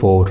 4।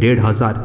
1,500।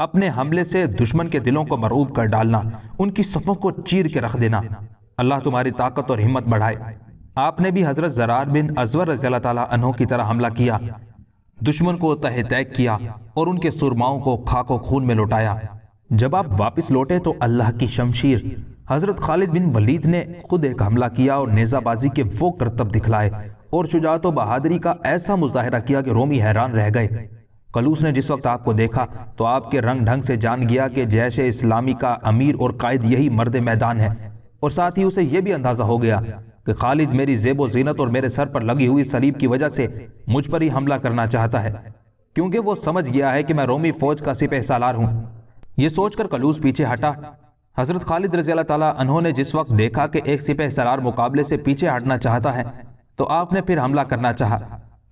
اپنے حملے سے دشمن کے دلوں کو مرعوب کر ڈالنا، ان کی صفوں کو چیر کے رکھ دینا۔ اللہ تمہاری طاقت اور ہمت بڑھائے۔ آپ نے بھی حضرت زرار بن ازور رضی اللہ تعالیٰ عنہ کی طرح حملہ کیا، دشمن کو تہہ تیگ کیا اور ان کے سرماؤں کو خاک و خون میں لوٹایا۔ جب آپ واپس لوٹے تو اللہ کی شمشیر حضرت خالد بن ولید نے خود ایک حملہ کیا اور نیزہ بازی کے وہ کرتب دکھلائے اور شجاعت و بہادری کا ایسا مظاہرہ کیا کہ رومی حیران رہ گئے۔ کلوس نے جس وقت آپ کو دیکھا تو آپ کے رنگ ڈھنگ سے جان گیا کہ جیش اسلامی کا امیر اور قائد یہی مرد میدان ہے، اور ساتھ ہی اسے یہ بھی اندازہ ہو گیا کہ خالد میری زیب و زینت اور میرے سر پر لگی ہوئی صلیب کی وجہ سے مجھ پر ہی حملہ کرنا چاہتا ہے، کیونکہ وہ سمجھ گیا ہے کہ میں رومی فوج کا سپہ سالار ہوں۔ یہ سوچ کر کلوس پیچھے ہٹا۔ حضرت خالد رضی اللہ تعالیٰ عنہ نے جس وقت دیکھا کہ ایک سپہ سالار مقابلے سے پیچھے ہٹنا چاہتا ہے تو آپ نے پھر حملہ کرنا چاہا۔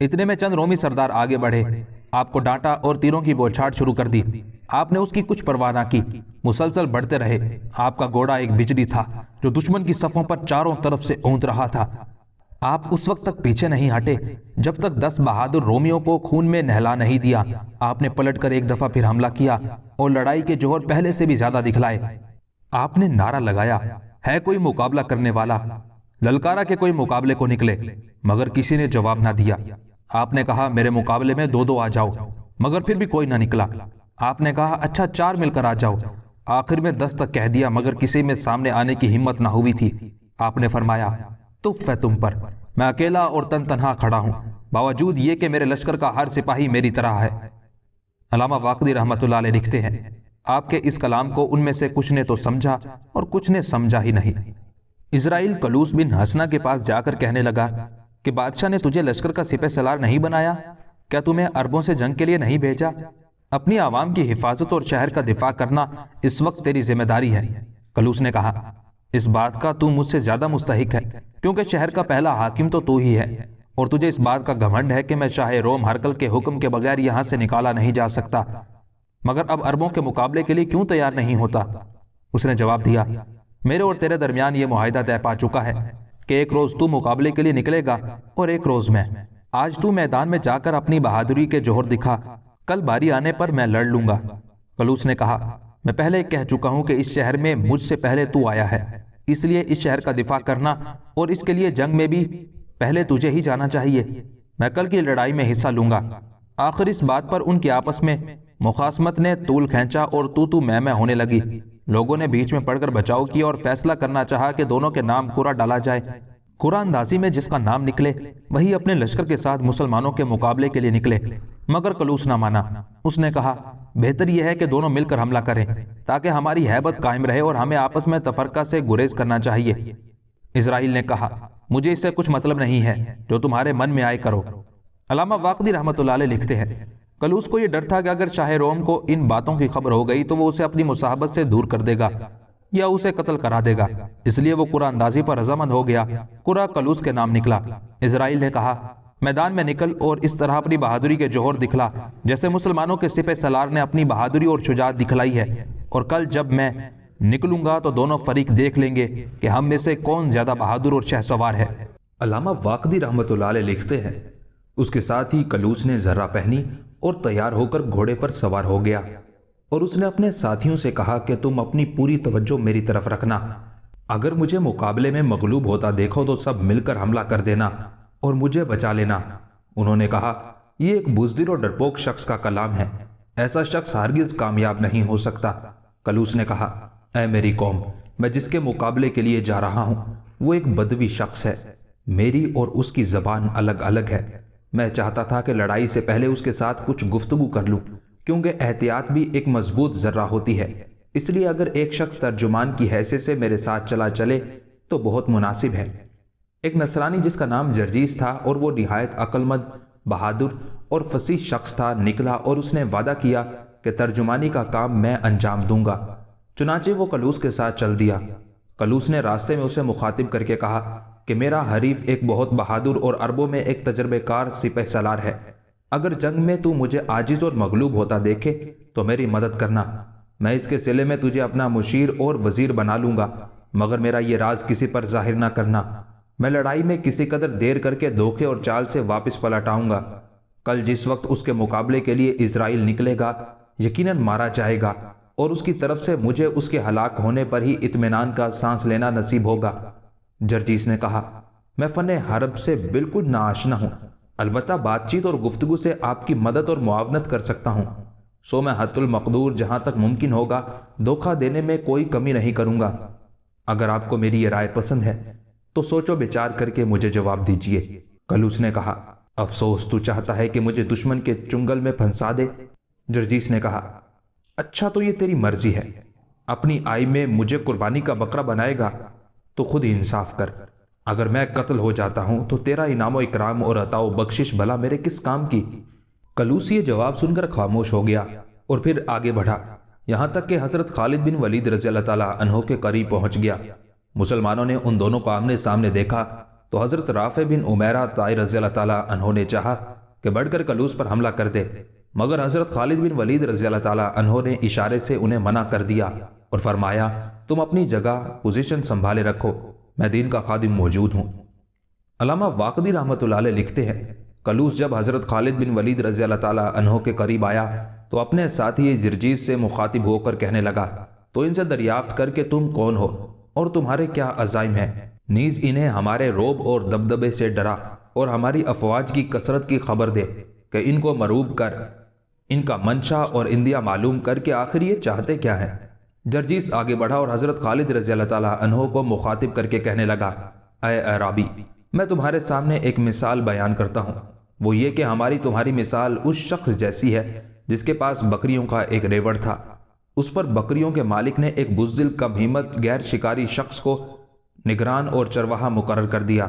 اتنے میں چند رومی سردار آگے بڑھے، آپ کو ڈانٹا اور تیروں کی بوچھاڑ شروع کر دی۔ آپ نے اس کی کچھ پرواہ نہ کی، مسلسل بڑھتے رہے۔ آپ کا گھوڑا ایک بجلی تھا جو دشمن کی صفوں پر چاروں طرف سے اونت رہا تھا۔ آپ اس وقت تک پیچھے نہیں ہٹے جب تک 10 بہادر رومیوں کو خون میں نہلا نہیں دیا۔ آپ نے پلٹ کر ایک دفعہ پھر حملہ کیا اور لڑائی کے جوہر پہلے سے بھی زیادہ دکھلائے۔ آپ نے نعرہ لگایا، ہے کوئی مقابلہ کرنے والا؟ للکارا کہ کوئی مقابلے کو نکلے، مگر کسی نے جواب نہ دیا۔ آپ نے کہا میرے مقابلے میں 2 آ جاؤ، مگر پھر بھی کوئی نہ نکلا۔ آپ نے کہا اچھا 4 مل کر آ جاؤ۔ آخر میں 10 تک کہہ دیا، مگر کسی میں سامنے آنے کی ہمت نہ ہوئی تھی۔ آپ نے فرمایا تف ہے تم پر، میں اکیلا اور تنہا کھڑا ہوں، باوجود یہ کہ میرے لشکر کا ہر سپاہی میری طرح ہے۔ علامہ واقدی رحمۃ اللہ علیہ لکھتے ہیں، آپ کے اس کلام کو ان میں سے کچھ نے تو سمجھا اور کچھ نے سمجھا ہی نہیں۔ اسرائیل کلوس بن حسنہ کے پاس جا کر کہنے لگا کہ بادشاہ نے تجھے لشکر کا سپہ سالار نہیں بنایا؟ کیا تمہیں عربوں سے جنگ کے لیے نہیں بھیجا؟ اپنی عوام کی حفاظت اور شہر کا دفاع کرنا اس وقت تیری ذمہ داری ہے۔ کلوس نے کہا اس بات کا تو مجھ سے زیادہ مستحق ہے، کیونکہ شہر کا پہلا حاکم تو ہی ہے، اور تجھے اس بات کا گھمنڈ ہے کہ میں شاہ روم ہرقل کے حکم کے بغیر یہاں سے نکالا نہیں جا سکتا، مگر اب عربوں کے مقابلے کے لیے کیوں تیار نہیں ہوتا؟ اس نے جواب دیا میرے اور تیرے درمیان یہ معاہدہ طے پا چکا ہے کہ ایک روز تو مقابلے کے لیے نکلے گا اور ایک روز میں۔ آج تو میدان میں جا کر اپنی بہادری کے جوہر دکھا، کل باری آنے پر میں لڑ لوں گا۔ کلوس نے کہا میں پہلے کہہ چکا ہوں کہ اس شہر میں مجھ سے پہلے تو آیا ہے، اس لیے اس شہر کا دفاع کرنا اور اس کے لیے جنگ میں بھی پہلے تجھے ہی جانا چاہیے۔ میں کل کی لڑائی میں حصہ لوں گا۔ آخر اس بات پر ان کی آپس میں مخاصمت نے طول کھینچا اور تو میں ہونے لگی۔ لوگوں نے بیچ میں پڑھ کر بچاؤ کیا اور فیصلہ کرنا چاہا کہ دونوں کے نام قرعہ ڈالا جائے۔ قرعہ اندازی میں جس کا نام نکلے وہی اپنے لشکر کے ساتھ مسلمانوں کے مقابلے کے لیے نکلے، مگر کلوس نہ مانا۔ اس نے کہا بہتر یہ ہے کہ دونوں مل کر حملہ کریں تاکہ ہماری ہیبت قائم رہے، اور ہمیں آپس میں تفرقہ سے گریز کرنا چاہیے۔ اسرائیل نے کہا مجھے اس سے کچھ مطلب نہیں ہے، جو تمہارے من میں آئے کرو۔ علامہ واقدی رحمۃ اللہ علیہ لکھتے ہیں کلوس کو یہ ڈر تھا کہ اگر شاہ روم کو ان باتوں کی خبر ہو گئی تو وہ اسے اپنی مصاحبت سے دور کر دے گا یا اسے قتل کرا دے گا، اس لیے وہ قرعہ اندازی پر رضامند ہو گیا۔ قرعہ کلوس کے نام نکلا۔ اسرائیل نے کہا میدان میں نکل اور اس طرح اپنی بہادری کے جوہر دکھلا جیسے مسلمانوں کے سپہ سالار نے اپنی بہادری اور شجاعت دکھلائی ہے، اور کل جب میں نکلوں گا تو دونوں فریق دیکھ لیں گے کہ ہم میں سے کون زیادہ بہادر اور شہسوار ہے۔ علامہ واقدی رحمۃ اللہ علیہ لکھتے ہیں اس کے ساتھ ہی کلوس نے زرہ پہنی اور تیار ہو کر گھوڑے پر سوار ہو گیا، اور اس نے اپنے ساتھیوں سے کہا کہ تم اپنی پوری توجہ میری طرف رکھنا، اگر مجھے مقابلے میں مغلوب ہوتا دیکھو تو سب مل کر حملہ کر دینا اور مجھے بچا لینا۔ انہوں نے کہا یہ ایک بزدل اور ڈرپوک شخص کا کلام ہے، ایسا شخص ہرگز کامیاب نہیں ہو سکتا۔ کلوس نے کہا اے میری قوم، میں جس کے مقابلے کے لیے جا رہا ہوں وہ ایک بدوی شخص ہے، میری اور اس کی زبان الگ الگ ہے۔ میں چاہتا تھا کہ لڑائی سے پہلے اس کے ساتھ کچھ گفتگو کر لوں، کیونکہ احتیاط بھی ایک مضبوط ذرہ ہوتی ہے، اس لیے اگر ایک شخص ترجمان کی حیثیت سے میرے ساتھ چلے تو بہت مناسب ہے۔ ایک نصرانی جس کا نام جرجیس تھا اور وہ نہایت عقلمند، بہادر اور فصیح شخص تھا نکلا، اور اس نے وعدہ کیا کہ ترجمانی کا کام میں انجام دوں گا۔ چنانچہ وہ کلوس کے ساتھ چل دیا۔ کلوس نے راستے میں اسے مخاطب کر کے کہا کہ میرا حریف ایک بہت بہادر اور عربوں میں ایک تجربے کار سپہ سالار ہے، اگر جنگ میں تو مجھے عاجز اور مغلوب ہوتا دیکھے تو میری مدد کرنا، میں اس کے صلے میں تجھے اپنا مشیر اور وزیر بنا لوں گا، مگر میرا یہ راز کسی پر ظاہر نہ کرنا۔ میں لڑائی میں کسی قدر دیر کر کے دھوکے اور چال سے واپس پلٹ آؤں گا۔ کل جس وقت اس کے مقابلے کے لیے اسرائیل نکلے گا یقیناً مارا جائے گا اور اس کی طرف سے مجھے اس کے ہلاک ہونے پر ہی اطمینان کا سانس لینا نصیب ہوگا۔ جرجیس نے کہا، میں فن حرب سے بالکل ناآشنا ہوں، البتہ بات چیت اور گفتگو سے آپ کی مدد اور معاونت کر سکتا ہوں، سو میں حد المقدور جہاں تک ممکن ہوگا دھوکہ دینے میں کوئی کمی نہیں کروں گا۔ اگر آپ کو میری یہ رائے پسند ہے تو سوچو بچار کر کے مجھے جواب دیجئے۔ کلوس نے کہا، افسوس تو چاہتا ہے کہ مجھے دشمن کے چنگل میں پھنسا دے۔ جرجیس نے کہا، اچھا تو یہ تیری مرضی ہے، اپنی آئی میں مجھے قربانی کا بکرا بنائے گا تو خود انصاف کر، اگر میں قتل ہو جاتا ہوں تو تیرا انعام و اکرام اور عطا و بخشش بھلا میرے کس کام کی؟ کلوس یہ جواب سن کر خاموش ہو گیا اور پھر آگے بڑھا، یہاں تک کہ حضرت خالد بن ولید رضی اللہ تعالیٰ عنہ کے قریب پہنچ گیا۔ مسلمانوں نے ان دونوں کو آمنے سامنے دیکھا تو حضرت رافع بن عمیرہ طائی رضی اللہ تعالیٰ عنہ نے چاہا کہ بڑھ کر کلوس پر حملہ کر دے، مگر حضرت خالد بن ولید رضی اللہ تعالیٰ عنہ نے اشارے سے انہیں منع کر دیا اور فرمایا، تم اپنی جگہ پوزیشن سنبھالے رکھو، میں دین کا خادم موجود ہوں۔ علامہ واقدی رحمۃ اللہ علیہ لکھتے ہیں، کلوس جب حضرت خالد بن ولید رضی اللہ تعالیٰ عنہ کے قریب آیا تو اپنے ساتھی جرجیس سے مخاطب ہو کر کہنے لگا، تو ان سے دریافت کر کہ تم کون ہو اور تمہارے کیا عزائم ہیں، نیز انہیں ہمارے روب اور دبدبے سے ڈرا اور ہماری افواج کی کثرت کی خبر دے کہ ان کو مروب کر ان کا منشا اور اندیا معلوم کر کے آخر یہ چاہتے کیا ہیں۔ جرجیس آگے بڑھا اور حضرت خالد رضی اللہ تعالیٰ عنہ کو مخاطب کر کے کہنے لگا، اے اعرابی، میں تمہارے سامنے ایک مثال بیان کرتا ہوں، وہ یہ کہ ہماری تمہاری مثال اس شخص جیسی ہے جس کے پاس بکریوں کا ایک ریوڑ تھا، اس پر بکریوں کے مالک نے ایک بزدل کم ہمت غیر شکاری شخص کو نگران اور چرواہا مقرر کر دیا۔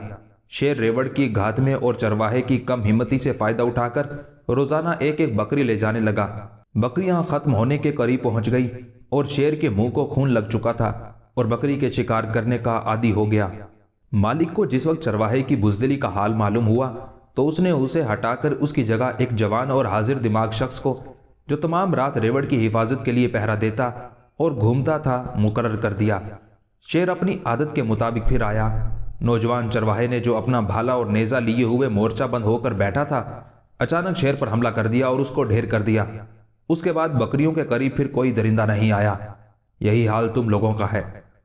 شیر ریوڑ کی گھات میں اور چرواہے کی کم ہمتی سے فائدہ اٹھا کر روزانہ ایک ایک بکری لے جانے لگا۔ بکریاں ختم ہونے کے قریب پہنچ گئی اور شیر کے منہ کو خون لگ چکا تھا اور بکری کے شکار کرنے کا عادی ہو گیا۔ مالک کو جس وقت چرواہے کی بزدلی کا حال معلوم ہوا تو اس نے اسے ہٹا کر اس کی جگہ ایک جوان اور حاضر دماغ شخص کو جو تمام رات ریوڑ کی حفاظت کے لیے پہرا دیتا اور گھومتا تھا مقرر کر دیا۔ شیر اپنی عادت کے مطابق پھر آیا۔ نوجوان چرواہے نے جو اپنا بھالا اور نیزہ لیے ہوئے مورچہ بند ہو کر بیٹھا تھا اچانک شیر پر حملہ کر دیا اور اس کو ڈھیر کر دیا۔ اس کے بعد بکریوں کے قریب پھر کوئی درندہ نہیں آیا۔ یہی حال تم لوگوں کا ہے۔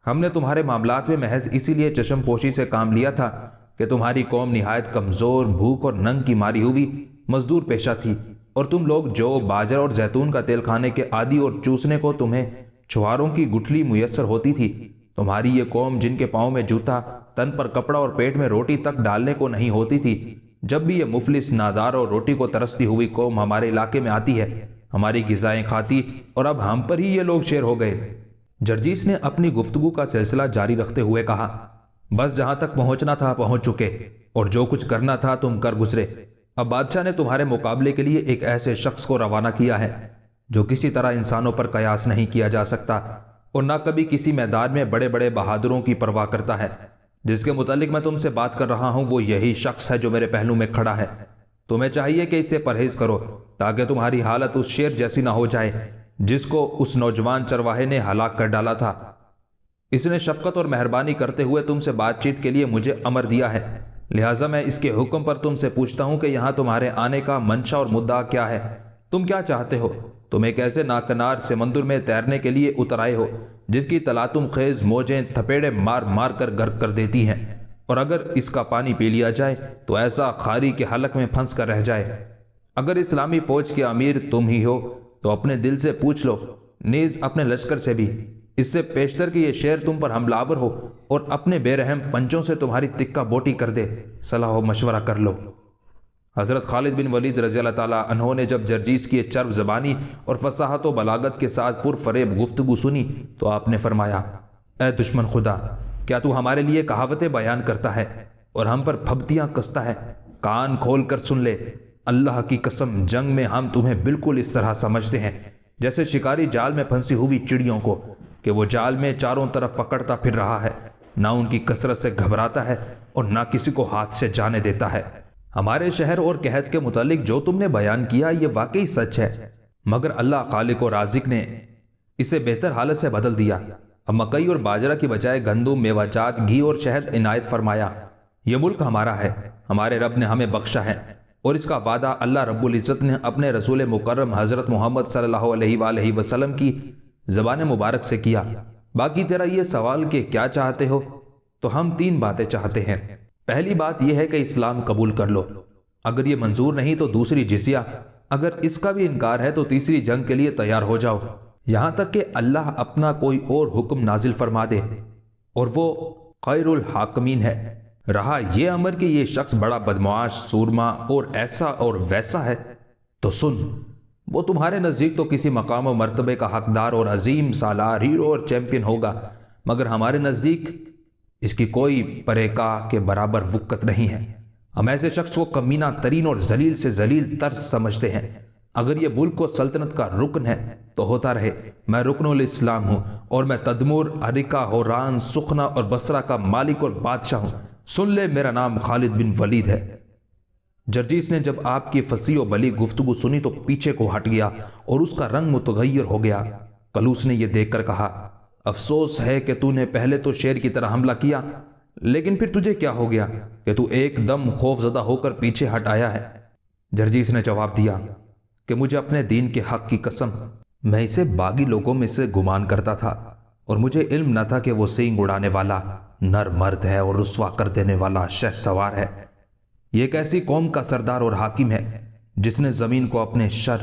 ہم نے تمہارے معاملات میں محض اسی لیے چشم پوشی سے کام لیا تھا کہ تمہاری قوم نہایت کمزور، بھوک اور ننگ کی ماری ہوئی مزدور پیشہ تھی، اور تم لوگ جو باجرہ اور زیتون کا تیل کھانے کے عادی اور چوسنے کو تمہیں چھواروں کی گٹھلی میسر ہوتی تھی۔ تمہاری یہ قوم جن کے پاؤں میں جوتا، تن پر کپڑا اور پیٹ میں روٹی تک ڈالنے کو نہیں ہوتی تھی، جب بھی یہ مفلس نادار اور روٹی کو ترستی ہوئی قوم ہمارے علاقے میں آتی ہے ہماری غذائیں کھاتی، اور اب ہم پر ہی یہ لوگ شیر ہو گئے۔ جرجیس نے اپنی گفتگو کا سلسلہ جاری رکھتے ہوئے کہا، بس جہاں تک پہنچنا تھا پہنچ چکے، اور جو کچھ کرنا تھا تم کر گزرے۔ اب بادشاہ نے تمہارے مقابلے کے لیے ایک ایسے شخص کو روانہ کیا ہے جو کسی طرح انسانوں پر قیاس نہیں کیا جا سکتا اور نہ کبھی کسی میدان میں بڑے بڑے بہادروں کی پرواہ کرتا ہے۔ جس کے متعلق میں تم سے بات کر رہا ہوں وہ یہی شخص ہے جو میرے پہلو میں کھڑا ہے۔ تمہیں چاہیے کہ اس سے پرہیز کرو تاکہ تمہاری حالت اس شیر جیسی نہ ہو جائے جس کو اس نوجوان چرواہے نے ہلاک کر ڈالا تھا۔ اس نے شفقت اور مہربانی کرتے ہوئے تم سے بات چیت کے لیے مجھے امر دیا ہے، لہٰذا میں اس کے حکم پر تم سے پوچھتا ہوں کہ یہاں تمہارے آنے کا منشا اور مدعا کیا ہے؟ تم کیا چاہتے ہو؟ تم ایک ایسے ناکنار سمندر میں تیرنے کے لیے اتر آئے ہو جس کی تلاطم خیز موجیں تھپیڑے مار مار کر غرق کر دیتی ہیں، اور اگر اس کا پانی پی لیا جائے تو ایسا خاری کے حلق میں پھنس کر رہ جائے۔ اگر اسلامی فوج کے امیر تم ہی ہو تو اپنے دل سے پوچھ لو، نیز اپنے لشکر سے بھی، اس سے پیشتر کہ یہ شیر تم پر حملہ آور ہو اور اپنے بے رحم پنجوں سے تمہاری تکہ بوٹی کر دے، صلاح و مشورہ کر لو۔ حضرت خالد بن ولید رضی اللہ تعالیٰ عنہ نے جب جرجیس کی چرب زبانی اور فصاحت و بلاغت کے ساتھ پرفریب گفتگو سنی تو آپ نے فرمایا، اے دشمن خدا، کیا تو ہمارے لیے کہاوتیں بیان کرتا ہے اور ہم پر پھبتیاں کستا ہے؟ کان کھول کر سن لے، اللہ کی قسم جنگ میں ہم تمہیں بالکل اس طرح سمجھتے ہیں جیسے شکاری جال میں پھنسی ہوئی چڑیوں کو کہ وہ جال میں چاروں طرف پکڑتا پھر رہا ہے، نہ ان کی کثرت سے گھبراتا ہے اور نہ کسی کو ہاتھ سے جانے دیتا ہے۔ ہمارے شہر اور قحط کے متعلق جو تم نے بیان کیا یہ واقعی سچ ہے، مگر اللہ خالق و رازق نے اسے بہتر حالت سے بدل دیا۔ اب مکئی اور باجرہ کی بجائے گندم، میوہ جات، گھی اور شہد عنایت فرمایا۔ یہ ملک ہمارا ہے، ہمارے رب نے ہمیں بخشا ہے، اور اس کا وعدہ اللہ رب العزت نے اپنے رسول مکرم حضرت محمد صلی اللہ علیہ وآلہ وسلم کی زبان مبارک سے کیا۔ باقی تیرا یہ سوال کہ کیا چاہتے ہو، تو ہم 3 باتیں چاہتے ہیں۔ پہلی بات یہ ہے کہ اسلام قبول کر لو، اگر یہ منظور نہیں تو دوسری جزیہ، اگر اس کا بھی انکار ہے تو تیسری جنگ کے لیے تیار ہو جاؤ، یہاں تک کہ اللہ اپنا کوئی اور حکم نازل فرما دے، اور وہ خیر الحاکمین ہے۔ رہا یہ امر کہ یہ شخص بڑا بدمعاش، سورما اور ایسا اور ویسا ہے، تو سن، وہ تمہارے نزدیک تو کسی مقام و مرتبے کا حقدار اور عظیم سالار، ہیرو اور چیمپئن ہوگا، مگر ہمارے نزدیک اس کی کوئی پریکا کے برابر وقت نہیں ہے۔ ہم ایسے شخص کو کمینہ ترین اور ذلیل سے ذلیل تر سمجھتے ہیں۔ اگر یہ ملک و سلطنت کا رکن ہے تو ہوتا رہے، میں رکن الاسلام ہوں، اور میں تدمر، ارکا، ہوران، سخنا اور بصرہ کا مالک اور بادشاہ ہوں۔ سن لے، میرا نام خالد بن ولید ہے۔ جرجیس نے جب آپ کی فصیح و بلیغ گفتگو سنی تو پیچھے کو ہٹ گیا اور اس کا رنگ متغیر ہو گیا۔ کلوس نے یہ دیکھ کر کہا، افسوس ہے کہ تو نے پہلے تو شیر کی طرح حملہ کیا، لیکن پھر تجھے کیا ہو گیا کہ تو ایک دم خوف زدہ ہو کر پیچھے ہٹ آیا ہے؟ جرجیس نے جواب دیا کہ مجھے اپنے دین کے حق کی قسم، میں اسے باغی لوگوں میں سے گمان کرتا تھا، اور مجھے علم نہ تھا کہ وہ سینگ اڑانے والا نر مرد ہے اور رسوا کر دینے والا شہ سوار ہے۔ یہ ایک ایسی قوم کا سردار اور حاکم ہے جس نے زمین کو اپنے شر،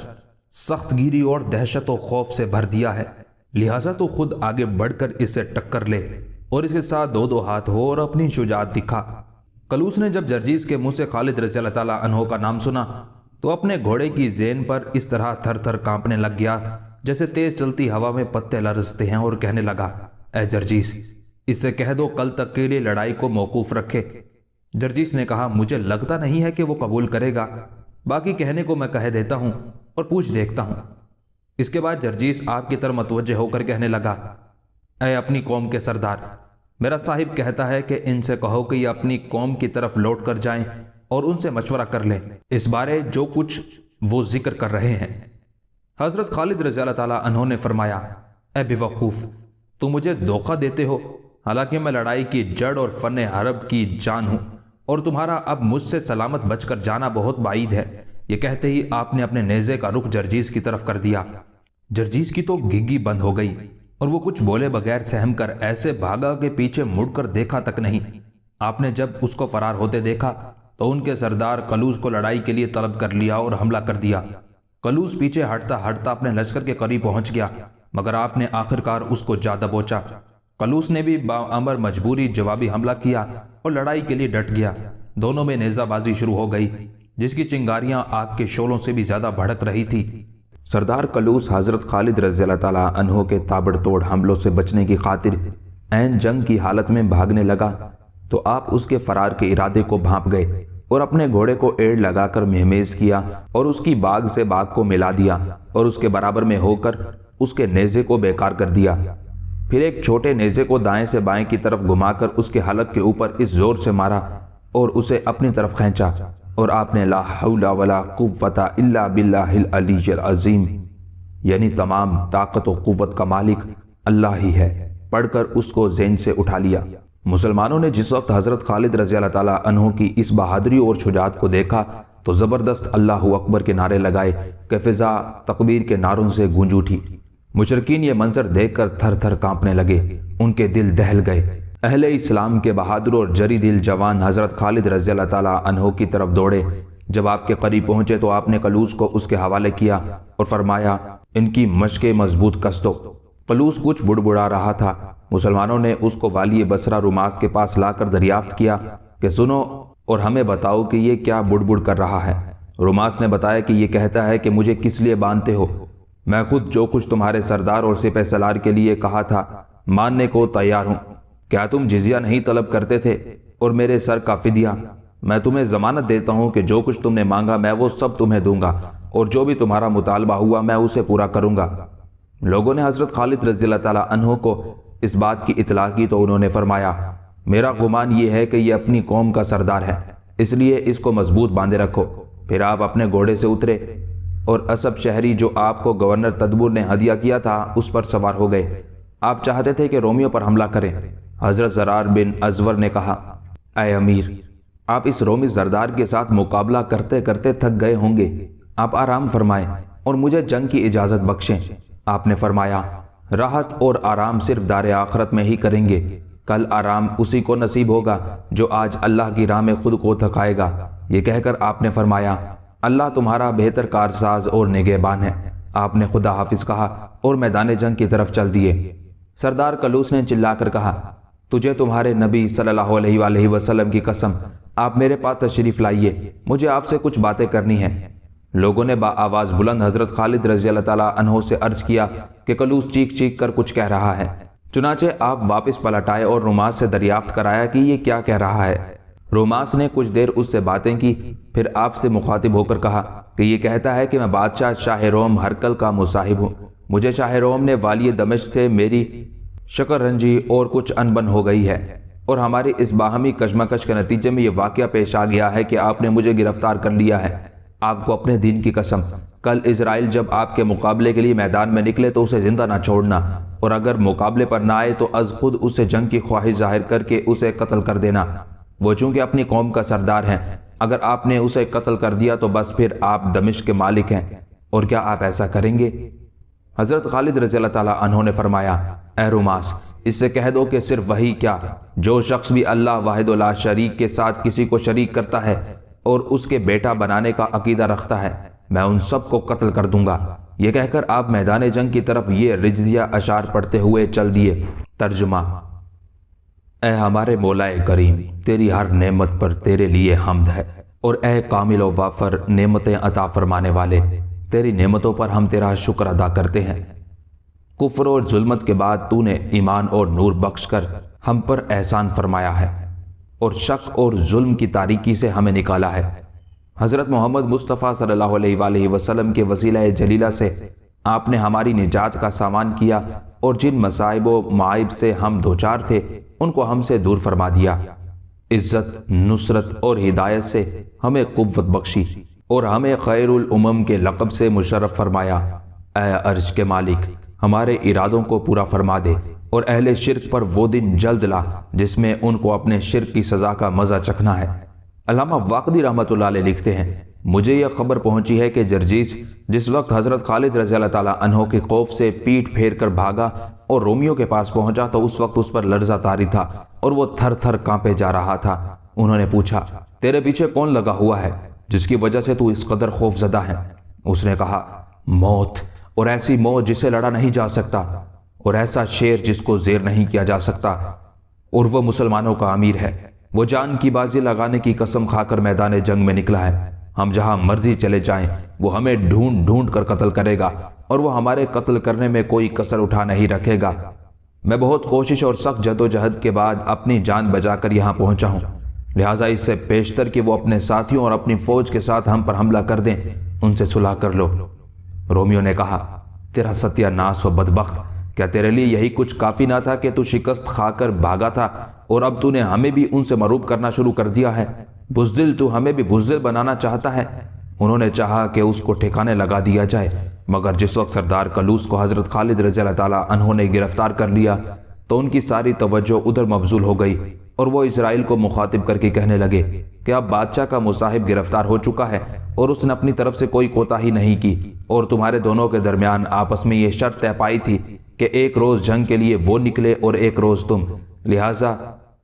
سخت گیری اور دہشت و خوف سے بھر دیا ہے، لہٰذا تو خود آگے بڑھ کر اس سے ٹکر لے اور اس کے ساتھ 2 ہاتھ ہو اور اپنی شجاعت دکھا۔ کلوس نے جب جرجیس کے منہ سے خالد رضی اللہ تعالیٰ عنہ کا نام سنا تو اپنے گھوڑے کی زین پر اس طرح تھر تھر کانپنے لگ گیا جیسے تیز چلتی ہوا میں پتے لرزتے ہیں، اور کہنے لگا، اے جرجیس، اس سے کہہ دو کل تک کے لیے لڑائی کو موقوف رکھے۔ جرجیس نے کہا، مجھے لگتا نہیں ہے کہ وہ قبول کرے گا، باقی کہنے کو میں کہہ دیتا ہوں اور پوچھ دیکھتا ہوں۔ اس کے بعد جرجیس آپ کی طرف متوجہ ہو کر کہنے لگا، اے اپنی قوم کے سردار، میرا صاحب کہتا ہے کہ ان سے کہو کہ یہ اپنی قوم کی طرف لوٹ کر جائیں اور ان سے مشورہ کر لیں اس بارے جو کچھ وہ ذکر کر رہے ہیں۔ حضرت خالد رضی اللہ تعالیٰ عنہ نے فرمایا، اے بے وقوف، تو مجھے دھوکہ دیتے ہو، حالانکہ میں لڑائی کی جڑ اور فن حرب کی جان ہوں، اور تمہارا اب مجھ سے سلامت بچ کر جانا بہت بعید ہے۔ یہ کہتے ہی آپ نے اپنے نیزے کا رخ جرجیس کی طرف کر دیا۔ جرجیس کی تو گھگی بند ہو گئی اور وہ کچھ بولے بغیر سہم کر ایسے بھاگا کہ پیچھے مڑ کر دیکھا تک نہیں۔ آپ نے جب اس کو فرار ہوتے دیکھا تو ان کے سردار کلوس کو لڑائی کے لیے طلب کر لیا اور حملہ کر دیا۔ کلوس پیچھے ہٹتا ہٹتا اپنے لشکر کے قریب پہنچ گیا، مگر آپ نے آخرکار اس کو جا دبوچا۔ کلوس نے بھی بامر مجبوری جوابی حملہ کیا اور لڑائی کے لیے ڈٹ گیا۔ دونوں میں نیزہ بازی شروع ہو گئی، جس کی چنگاریاں آگ کے شعلوں سے بھی زیادہ بھڑک رہی تھی۔ سردار کلوس حضرت خالد رضی اللہ تعالیٰ عنہ کے تابڑ توڑ حملوں سے بچنے کی خاطر عین جنگ کی حالت میں بھاگنے لگا تو آپ اس کے فرار کے ارادے کو بھانپ گئے اور اپنے گھوڑے کو ایڑ لگا کر مہمیز کیا اور اس کی باغ سے باغ کو ملا دیا اور اس کے برابر میں ہو کر اس کے نیزے کو بیکار کر دیا۔ پھر ایک چھوٹے نیزے کو دائیں سے بائیں کی طرف گھما کر اس کے حلق کے اوپر اس زور سے مارا اور اسے اپنی طرف کھینچا، اور آپ نے لا حول ولا قوت الا باللہ العلی العظیم، یعنی تمام طاقت و قوت کا مالک اللہ ہی ہے، پڑھ کر اس کو زین سے اٹھا لیا۔ مسلمانوں نے جس وقت حضرت خالد رضی اللہ تعالیٰ عنہ کی اس بہادری اور شجاعت کو دیکھا تو زبردست اللہ اکبر کے نعرے لگائے کہ فضا تکبیر کے نعروں سے گونج اٹھی۔ مشرکین یہ منظر دیکھ کر تھر تھر کانپنے لگے، ان کے دل دہل گئے۔ اہل اسلام کے بہادر اور جری دل جوان حضرت خالد رضی اللہ تعالیٰ عنہ کی طرف دوڑے۔ جب آپ کے قریب پہنچے تو آپ نے کلوس کو اس کے حوالے کیا اور فرمایا، ان کی مشقیں مضبوط کس دو۔ کلوس کچھ بڑبڑا رہا تھا۔ مسلمانوں نے اس کو والی بصرہ روماس کے پاس لا کر دریافت کیا کہ سنو اور ہمیں بتاؤ کہ یہ کیا بڑبڑ کر رہا ہے۔ روماس نے بتایا کہ یہ کہتا ہے کہ مجھے کس لیے باندھتے ہو؟ میں خود جو کچھ تمہارے سردار اور سپہ سالار کے لیے کہا تھا ماننے کو تیار ہوں۔ کیا تم جزیہ نہیں طلب کرتے تھے اور میرے سر کا فدیہ؟ میں تمہیں ضمانت دیتا ہوں کہ جو کچھ تم نے مانگا میں وہ سب تمہیں دوں گا، اور جو بھی تمہارا مطالبہ ہوا میں اسے پورا کروں گا۔ لوگوں نے حضرت خالد رضی اللہ تعالیٰ عنہ کو اس بات کی اطلاع کی تو انہوں نے فرمایا، میرا گمان یہ ہے کہ یہ اپنی قوم کا سردار ہے، اس لیے اس کو مضبوط باندھے رکھو۔ پھر آپ اپنے گھوڑے سے اترے اور اسب شہری جو آپ کو گورنر تدبر نے ہدیہ کیا تھا اس پر سوار ہو گئے۔ آپ چاہتے تھے کہ رومیوں پر حملہ کریں۔ حضرت زرار بن ازور نے کہا، اے امیر، آپ اس رومی زردار کے ساتھ مقابلہ کرتے کرتے تھک گئے ہوں گے، آپ آرام فرمائیں اور مجھے جنگ کی اجازت بخشیں۔ آپ نے فرمایا، راحت اور آرام صرف دار آخرت میں ہی کریں گے، کل آرام اسی کو نصیب ہوگا جو آج اللہ کی راہ میں خود کو تھکائے گا۔ یہ کہہ کر آپ نے فرمایا، اللہ تمہارا بہتر کارساز اور نگہبان ہے۔ آپ نے خدا حافظ کہا اور میدان جنگ کی طرف چل دیے۔ سردار کلوس نے چلا کر کہا، تجھے تمہارے نبی صلی اللہ علیہ وآلہ وسلم کی قسم، آپ میرے پاس تشریف لائیے، مجھے آپ سے کچھ باتیں کرنی ہیں۔ لوگوں نے آواز بلند حضرت خالد رضی اللہ تعالیٰ عنہ سے عرض کیا کہ کلوس چیخ چیخ کر کچھ کہہ رہا ہے۔ چنانچہ آپ واپس پلٹ آئے اور روماس سے دریافت کرایا کہ یہ کیا کہہ رہا ہے۔ روماس نے کچھ دیر اس سے باتیں کی، پھر آپ سے مخاطب ہو کر کہا کہ یہ کہتا ہے کہ میں بادشاہ شاہ روم ہرقل کا مصاحب ہوں، مجھے شاہ روم نے والی دمشق سے میری شکر رنجی اور کچھ انبن ہو گئی ہے، اور ہماری اس باہمی کشمکش کے نتیجے میں یہ واقعہ پیش آ گیا ہے کہ آپ نے مجھے گرفتار کر لیا ہے۔ آپ کو اپنے دین کی قسم، کل اسرائیل جب آپ کے مقابلے کے لیے میدان میں نکلے تو اسے زندہ نہ چھوڑنا، اور اگر مقابلے پر نہ آئے تو از خود اسے جنگ کی خواہش ظاہر کر کے اسے قتل کر دینا۔ وہ چونکہ اپنی قوم کا سردار ہیں، اگر آپ نے اسے قتل کر دیا تو بس پھر آپ دمشق کے مالک ہیں، اور کیا آپ ایسا کریں گے؟ حضرت خالد رضی اللہ تعالیٰ عنہ نے فرمایا، اے روماس، اس سے کہہ دو کہ صرف وہی کیا، جو شخص بھی اللہ واحد لا شریک کے ساتھ کسی کو شریک کرتا ہے اور اس کے بیٹا بنانے کا عقیدہ رکھتا ہے، میں ان سب کو قتل کر دوں گا۔ یہ کہہ کر آپ میدان جنگ کی طرف یہ رجزیہ اشعار پڑھتے ہوئے چل دیے۔ ترجمہ: اے ہمارے مولائے کریم، تیری ہر نعمت پر تیرے لیے حمد ہے، اور اے کامل و وافر نعمتیں عطا فرمانے والے، تیری نعمتوں پر ہم تیرا شکر ادا کرتے ہیں۔ کفر اور ظلمت کے بعد تو نے ایمان اور نور بخش کر ہم پر احسان فرمایا ہے، اور شک اور ظلم کی تاریکی سے ہمیں نکالا ہے۔ حضرت محمد مصطفیٰ صلی اللہ علیہ وآلہ وسلم کے وسیلہ جلیلہ سے آپ نے ہماری نجات کا سامان کیا، اور جن مصائب و معائب سے ہم دوچار تھے ان کو ہم سے دور فرما دیا۔ عزت، نصرت اور ہدایت سے ہمیں قوت بخشی، اور ہمیں خیر الامم کے لقب سے مشرف فرمایا۔ اے عرش کے مالک، ہمارے ارادوں کو پورا فرما دے، اور اہل شرک پر وہ دن جلد لا جس میں ان کو اپنے شرک کی سزا کا مزہ چکھنا ہے۔ علامہ واقدی رحمۃ اللہ علیہ لکھتے ہیں، مجھے یہ خبر پہنچی ہے کہ جرجیس جس وقت حضرت خالد رضی اللہ تعالیٰ عنہ کے خوف سے پیٹ پھیر کر بھاگا اور رومیوں کے پاس پہنچا تو اس وقت اس پر لرزہ طاری تھا اور وہ تھر تھر کانپے جا رہا تھا۔ انہوں نے پوچھا، تیرے پیچھے کون لگا ہوا ہے جس کی وجہ سے تو اس قدر خوف زدہ ہے؟ اس نے کہا، موت، اور ایسی موت جسے لڑا نہیں جا سکتا، اور ایسا شیر جس کو زیر نہیں کیا جا سکتا، اور وہ مسلمانوں کا امیر ہے۔ وہ جان کی بازی لگانے کی قسم کھا کر میدان جنگ میں نکلا ہے۔ ہم جہاں مرضی چلے جائیں وہ ہمیں ڈھونڈ ڈھونڈ کر قتل کرے گا، اور وہ ہمارے قتل کرنے میں کوئی کسر اٹھا نہیں رکھے گا۔ میں بہت کوشش اور سخت جدوجہد کے بعد اپنی جان بچا کر یہاں پہنچا ہوں، لہٰذا اس سے پیشتر کہ وہ اپنے ساتھیوں اور اپنی فوج کے ساتھ ہم پر حملہ کر دیں، ان سے صلح کر لو۔ رومیو نے کہا، تیرا ستیہ ناس و بدبخت، کیا تیرے لیے یہی کچھ کافی نہ تھا کہ تو شکست کھا کر بھاگا تھا، اور اب تو نے ہمیں بھی ان سے مروب کرنا شروع کر دیا ہے؟ بزدل، تو ہمیں بھی بزدل بنانا چاہتا ہے۔ انہوں نے چاہا کہ اس کو ٹھکانے لگا دیا جائے، مگر جس وقت سردار کلوس کو حضرت خالد رضی اللہ تعالیٰ عنہ نے گرفتار کر لیا تو ان کی ساری توجہ ادھر مبذول ہو گئی، اور وہ اسرائیل کو مخاطب کر کے کہنے لگے کہ اب بادشاہ کا مصاحب گرفتار ہو چکا ہے، اور اس نے اپنی طرف سے کوئی کوتاہی نہیں کی، اور تمہارے دونوں کے درمیان آپس میں یہ شرط طے پائی تھی کہ ایک روز جنگ کے لیے وہ نکلے اور ایک روز تم، لہٰذا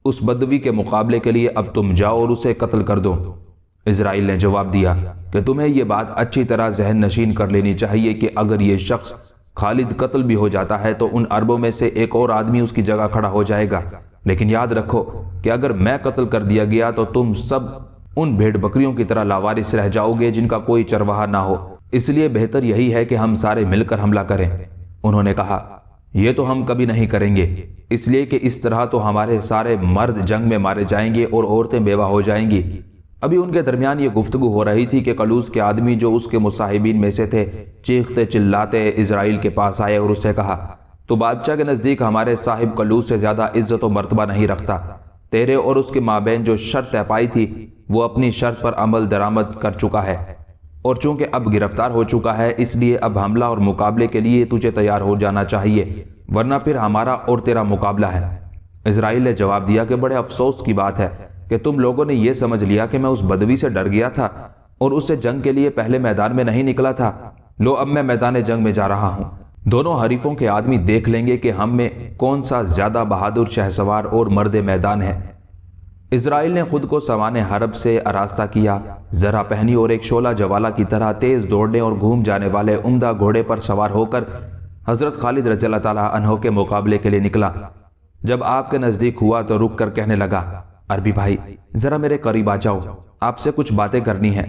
اس بدوی کے مقابلے کے لیے اب تم جاؤ اور اسے قتل کر دو۔ اسرائیل نے جواب دیا کہ تمہیں یہ بات اچھی طرح ذہن نشین کر لینی چاہیے کہ اگر یہ شخص خالد قتل بھی ہو جاتا ہے تو ان عربوں میں سے ایک اور آدمی اس کی جگہ کھڑا ہو جائے گا، لیکن یاد رکھو کہ اگر میں قتل کر دیا گیا تو تم سب ان بھیڑ بکریوں کی طرح لاوارث رہ جاؤ گے جن کا کوئی چرواہا نہ ہو، اس لیے بہتر یہی ہے کہ ہم سارے مل کر حملہ کریں۔ انہوں نے کہا، یہ تو ہم کبھی نہیں کریں گے، اس لیے کہ اس طرح تو ہمارے سارے مرد جنگ میں مارے جائیں گے اور عورتیں بیوہ ہو جائیں گی۔ ابھی ان کے درمیان یہ گفتگو ہو رہی تھی کہ کلوس کے آدمی جو اس کے مصاحبین میں سے تھے چیختے چلاتے اسرائیل کے پاس آئے اور اسے کہا، تو بادشاہ کے نزدیک ہمارے صاحب کلوس سے زیادہ عزت و مرتبہ نہیں رکھتا، تیرے اور اس کے مابین جو شرط طے پائی تھی وہ اپنی شرط پر عمل درآمد کر چکا ہے، اور چونکہ اب گرفتار ہو چکا ہے اس لیے اب حملہ اور مقابلے کے لیے تجھے تیار ہو جانا چاہیے، ورنہ پھر ہمارا اور تیرا مقابلہ ہے۔ اسرائیل نے جواب دیا کہ بڑے افسوس کی بات ہے کہ کہ تم لوگوں نے یہ سمجھ لیا کہ میں اس بدوی سے ڈر گیا تھا اور اس سے جنگ کے لیے پہلے میدان میں نہیں نکلا تھا؟ لو اب میں میدان جنگ میں جا رہا ہوں۔ دونوں حریفوں کے آدمی دیکھ لیں گے کہ ہم میں کون سا زیادہ بہادر شہسوار اور مرد میدان ہے۔ اسرائیل نے خود کو سوانح حرب سے آراستہ کیا، زرہ پہنی اور ایک شعلہ جوالہ کی طرح تیز دوڑنے اور گھوم جانے والے عمدہ گھوڑے پر سوار ہو کر حضرت خالد رضی اللہ تعالیٰ عنہ کے مقابلے کے لیے نکلا۔ جب آپ کے نزدیک ہوا تو رک کر کہنے لگا، عربی بھائی ذرا میرے قریب آ جاؤ، آپ سے کچھ باتیں کرنی ہیں۔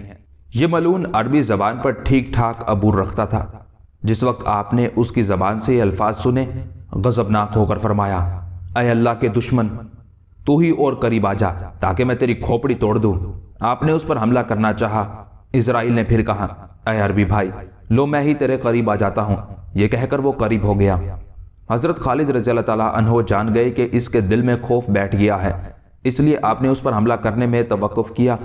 یہ ملعون عربی زبان پر ٹھیک ٹھاک عبور رکھتا تھا۔ جس وقت آپ نے اس کی زبان سے یہ الفاظ سنے، غضبناک ہو کر فرمایا، اے اللہ کے دشمن، تو ہی اور قریب آ جا تاکہ میں تیری کھوپڑی توڑ دوں۔ آپ نے اس پر حملہ کرنا چاہا۔ اسرائیل نے پھر کہا، اے عربی بھائی، لو میں ہی تیرے قریب آ جاتا ہوں۔ یہ کہہ کر وہ قریب ہو گیا۔ حضرت خالد رضی اللہ تعالیٰ عنہ جان گئے کہ اس کے دل میں خوف بیٹھ گیا ہے، اس لیے آپ نے اس پر حملہ کرنے میں توقف کیا۔